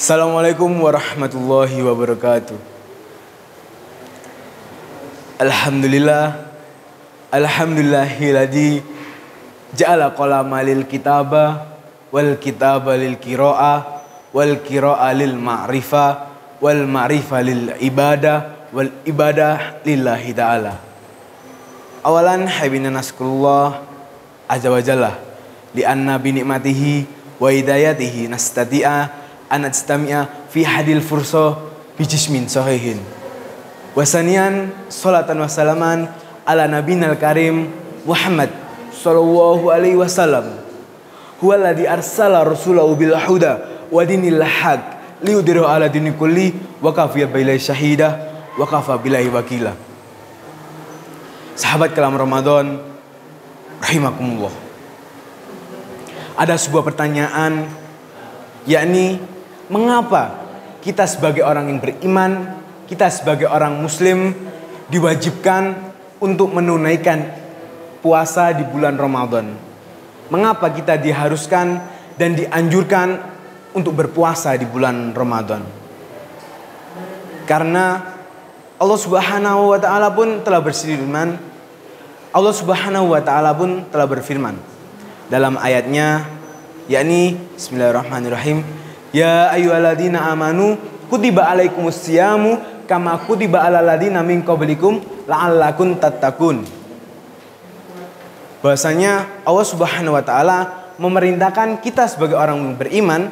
Assalamualaikum warahmatullahi wabarakatuh. Alhamdulillahilladzi ja'ala qalama lil kitaba wal kitaba lil qiraah wal qiraah lil ma'rifah wal ma'rifah lil ibadah wal ibadah lillahi ta'ala. Awalan habina naskurullah azza wa jalla li anna bi ni'matihi wa hidayatihi nastati'a anajtami'a fi hadil fursa bijismin sahihin. Wasanian salatan wassalaman ala nabinal karim Muhammad sallallahu alaihi wasallam huwa alladhi arsala rasulahu bil huda wa dinil haq liyudhhirahu ala dini kulli wa kafiya billahi syahida wa kafa billahi wakila. Sahabat kalam Ramadan rahimakumullah. Ada sebuah pertanyaan, yakni mengapa kita sebagai orang yang beriman, kita sebagai orang muslim diwajibkan untuk menunaikan puasa di bulan Ramadan? Mengapa kita diharuskan dan dianjurkan untuk berpuasa di bulan Ramadan? Karena Allah Subhanahu wa taala pun telah berfirman. Allah Subhanahu wa taala pun telah berfirman dalam ayatnya, yakni bismillahirrahmanirrahim. Ya ayyuhalladzina amanu kutiba alaikumusyamu kama kutiba alal ladzina min qablikum la'allakum tattaqun. Bahwasanya Allah Subhanahu wa taala memerintahkan kita sebagai orang yang beriman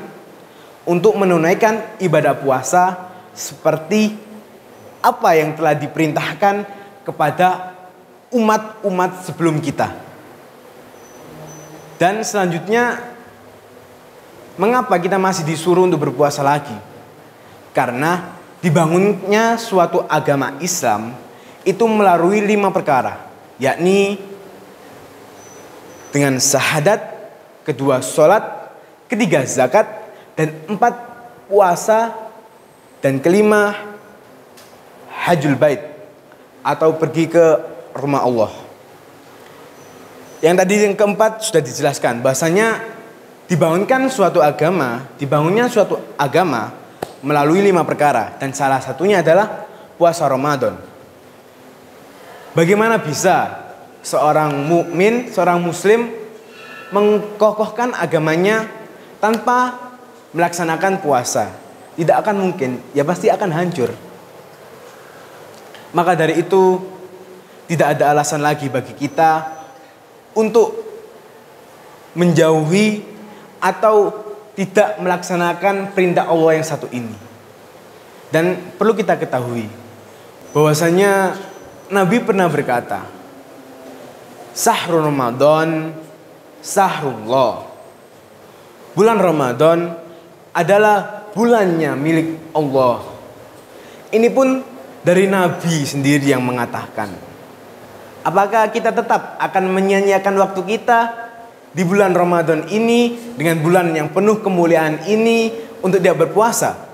untuk menunaikan ibadah puasa seperti apa yang telah diperintahkan kepada umat-umat sebelum kita. Dan selanjutnya, mengapa kita masih disuruh untuk berpuasa lagi? Karena dibangunnya suatu agama Islam itu melalui 5 perkara, yakni dengan syahadat, kedua sholat, ketiga zakat, dan 4 puasa, dan kelima hajjul bait atau pergi ke rumah Allah. Yang tadi yang keempat sudah dijelaskan, bahasanya dibangunnya suatu agama melalui 5 perkara, dan salah satunya adalah puasa Ramadan. Bagaimana bisa seorang mukmin, seorang muslim mengkokohkan agamanya tanpa melaksanakan puasa? Tidak akan mungkin, ya pasti akan hancur. Maka dari itu tidak ada alasan lagi bagi kita untuk menjauhi atau tidak melaksanakan perintah Allah yang satu ini. Dan perlu kita ketahui bahwasanya Nabi pernah berkata, Sahrul Ramadan sahrullah. Bulan Ramadan adalah bulannya milik Allah. Ini pun dari Nabi sendiri yang mengatakan. Apakah kita tetap akan menyia-nyiakan waktu kita di bulan Ramadan ini dengan bulan yang penuh kemuliaan ini untuk dia berpuasa,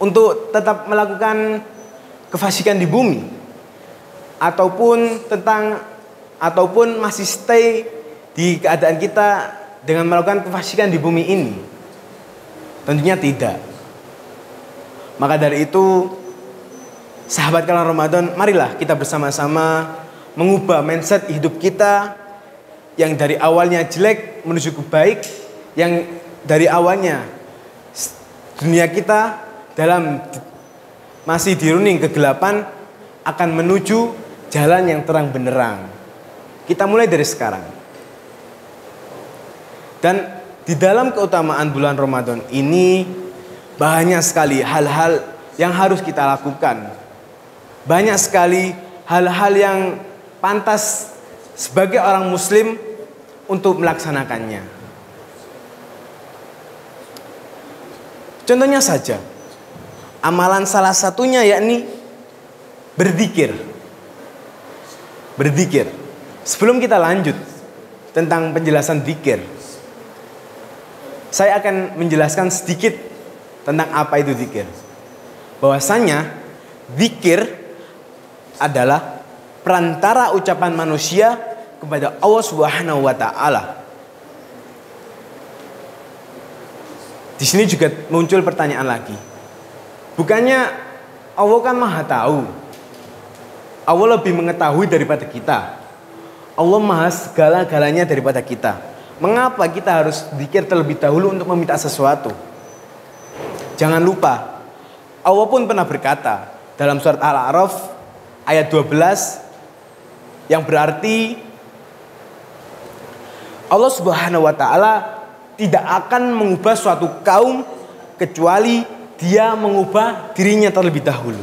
untuk tetap melakukan kefasikan di bumi, ataupun masih stay di keadaan kita dengan melakukan kefasikan di bumi ini? Tentunya tidak. Maka dari itu, sahabat kalam Ramadan, marilah kita bersama-sama mengubah mindset hidup kita yang dari awalnya jelek menuju ke baik, yang dari awalnya dunia kita dalam masih dirunding kegelapan akan menuju jalan yang terang benderang. Kita mulai dari sekarang. Dan di dalam keutamaan bulan Ramadan ini banyak sekali hal-hal yang harus kita lakukan. Banyak sekali hal-hal yang pantas sebagai orang muslim untuk melaksanakannya. Contohnya saja, amalan salah satunya yakni berzikir. Berzikir. Sebelum kita lanjut tentang penjelasan zikir, saya akan menjelaskan sedikit tentang apa itu zikir. Bahwasanya zikir adalah perantara ucapan manusia kepada Allah Subhanahu wa taala. Di sini juga muncul pertanyaan lagi. Bukannya Allah kan maha tahu. Allah lebih mengetahui daripada kita. Allah maha segala-galanya daripada kita. Mengapa kita harus zikir terlebih dahulu untuk meminta sesuatu? Jangan lupa, Allah pun pernah berkata dalam surat Al-A'raf ayat 12 yang berarti Allah Subhanahu wa taala tidak akan mengubah suatu kaum kecuali dia mengubah dirinya terlebih dahulu.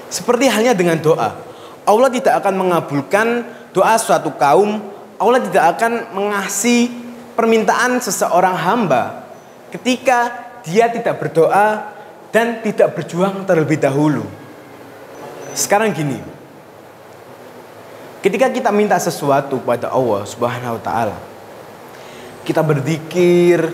Seperti halnya dengan doa. Allah tidak akan mengabulkan doa suatu kaum. Allah tidak akan mengasih permintaan seseorang hamba ketika dia tidak berdoa dan tidak berjuang terlebih dahulu. Sekarang gini. Ketika kita minta sesuatu kepada Allah Subhanahu wa taala, kita berzikir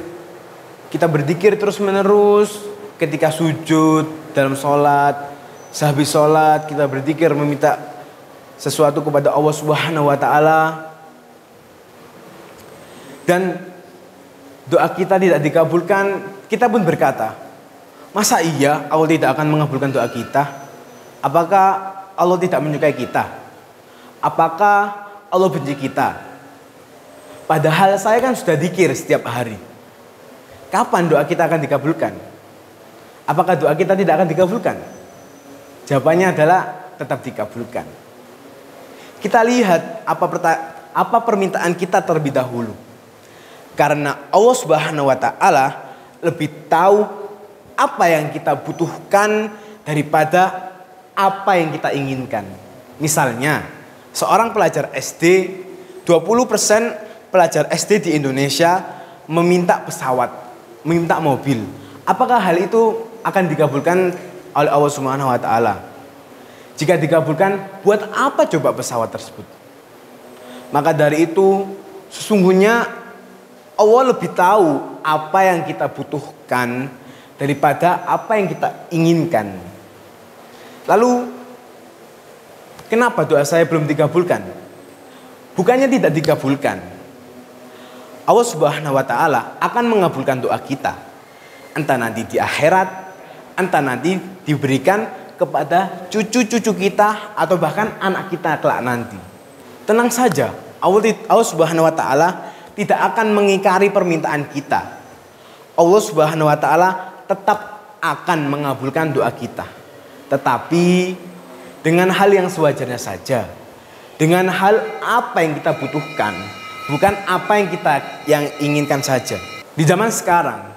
terus menerus ketika sujud dalam sholat, sehabis sholat kita berzikir meminta sesuatu kepada Allah Subhanahu wa taala, dan doa kita tidak dikabulkan, kita pun berkata, masa iya Allah tidak akan mengabulkan doa kita? Apakah Allah tidak menyukai kita? Apakah Allah benci kita? Padahal saya kan sudah dzikir setiap hari. Kapan doa kita akan dikabulkan? Apakah doa kita tidak akan dikabulkan? Jawabannya adalah tetap dikabulkan. Kita lihat apa permintaan kita terlebih dahulu. Karena Allah Subhanahu wa taala lebih tahu apa yang kita butuhkan daripada apa yang kita inginkan. Misalnya, seorang pelajar SD, 20% pelajar SD di Indonesia meminta pesawat, meminta mobil. Apakah hal itu akan dikabulkan oleh Allah Subhanahu wa taala? Jika dikabulkan, buat apa coba pesawat tersebut? Maka dari itu, sesungguhnya Allah lebih tahu apa yang kita butuhkan daripada apa yang kita inginkan. Lalu, kenapa doa saya belum dikabulkan? Bukannya tidak dikabulkan. Allah Subhanahu wa taala akan mengabulkan doa kita. Entah nanti di akhirat, entah nanti diberikan kepada cucu-cucu kita atau bahkan anak kita kelak nanti. Tenang saja, Allah Subhanahu wa taala tidak akan mengingkari permintaan kita. Allah Subhanahu wa taala tetap akan mengabulkan doa kita. Tetapi dengan hal yang sewajarnya saja. Dengan hal apa yang kita butuhkan. Bukan apa yang inginkan saja. Di zaman sekarang,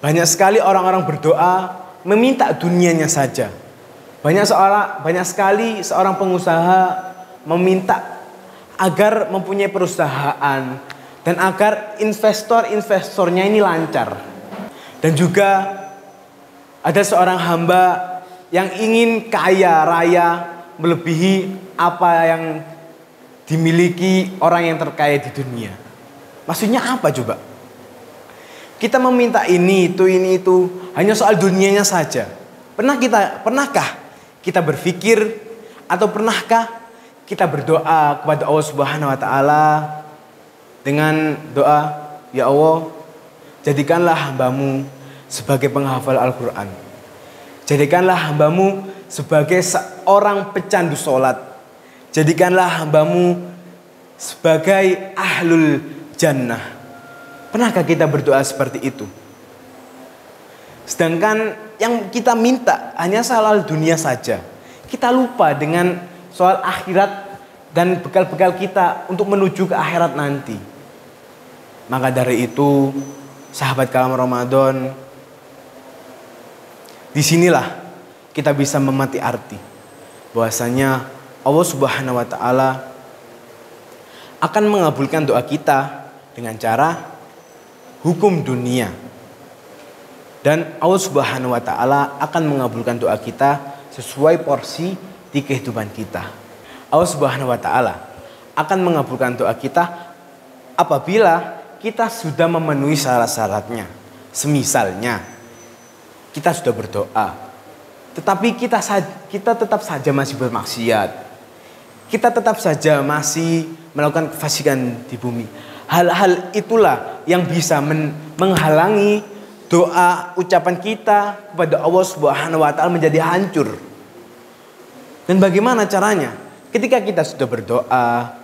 banyak sekali orang-orang berdoa meminta dunianya saja. Banyak sekali seorang pengusaha meminta agar mempunyai perusahaan dan agar investornya ini lancar. Dan juga ada seorang hamba yang ingin kaya raya melebihi apa yang dimiliki orang yang terkaya di dunia. Maksudnya apa coba? Kita meminta ini itu hanya soal dunianya saja. Pernahkah kita berpikir atau pernahkah kita berdoa kepada Allah Subhanahu wa taala dengan doa, ya Allah, jadikanlah hambamu sebagai penghafal Al-Quran. Jadikanlah hambamu sebagai seorang pecandu sholat. Jadikanlah hambamu sebagai ahlul jannah. Pernahkah kita berdoa seperti itu? Sedangkan yang kita minta hanya soal dunia saja. Kita lupa dengan soal akhirat dan bekal-bekal kita untuk menuju ke akhirat nanti. Maka dari itu, sahabat kalam Ramadan, disinilah kita bisa memati arti bahwasanya Allah Subhanahu wa taala akan mengabulkan doa kita dengan cara hukum dunia. Dan Allah Subhanahu wa taala akan mengabulkan doa kita sesuai porsi di kehidupan kita. Allah Subhanahu wa taala akan mengabulkan doa kita apabila kita sudah memenuhi syarat-syaratnya. Semisalnya kita sudah berdoa, tetapi kita tetap saja masih bermaksiat. Kita tetap saja masih melakukan kefasikan di bumi. Hal-hal itulah yang bisa menghalangi doa ucapan kita kepada Allah Subhanahu wa taala menjadi hancur. Dan bagaimana caranya? Ketika kita sudah berdoa,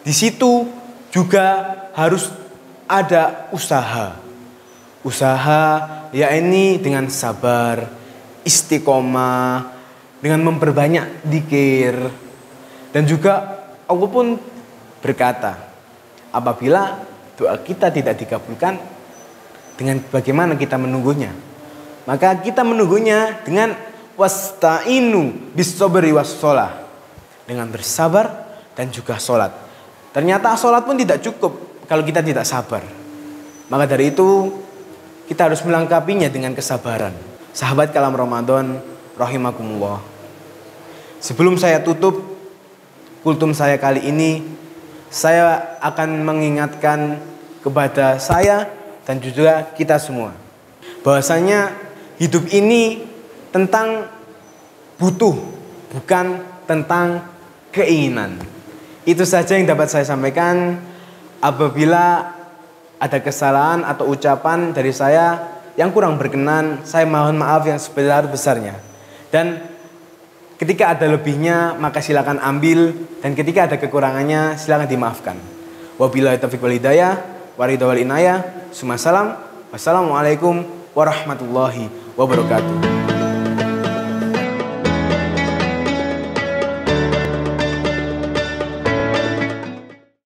di situ juga harus ada usaha. Usaha yakni dengan sabar, istiqomah, dengan memperbanyak dzikir. Dan juga Allah pun berkata, apabila doa kita tidak dikabulkan, dengan bagaimana kita menunggunya? Maka kita menunggunya dengan wasta'inu bis-sabri was-shalah, dengan bersabar dan juga sholat. Ternyata sholat pun tidak cukup kalau kita tidak sabar. Maka dari itu kita harus melengkapinya dengan kesabaran. Sahabat Kalam Ramadan rahimakumullah. Sebelum saya tutup kultum saya kali ini, saya akan mengingatkan kepada saya dan juga kita semua bahwasanya hidup ini tentang butuh, bukan tentang keinginan. Itu saja yang dapat saya sampaikan. Apabila ada kesalahan atau ucapan dari saya yang kurang berkenan, saya mohon maaf yang sebesar-besarnya. Dan ketika ada lebihnya maka silakan ambil, dan ketika ada kekurangannya silakan dimaafkan. Wabillahi taufiq wal hidayah, waridha wal inayah. Wassalamualaikum warahmatullahi wabarakatuh.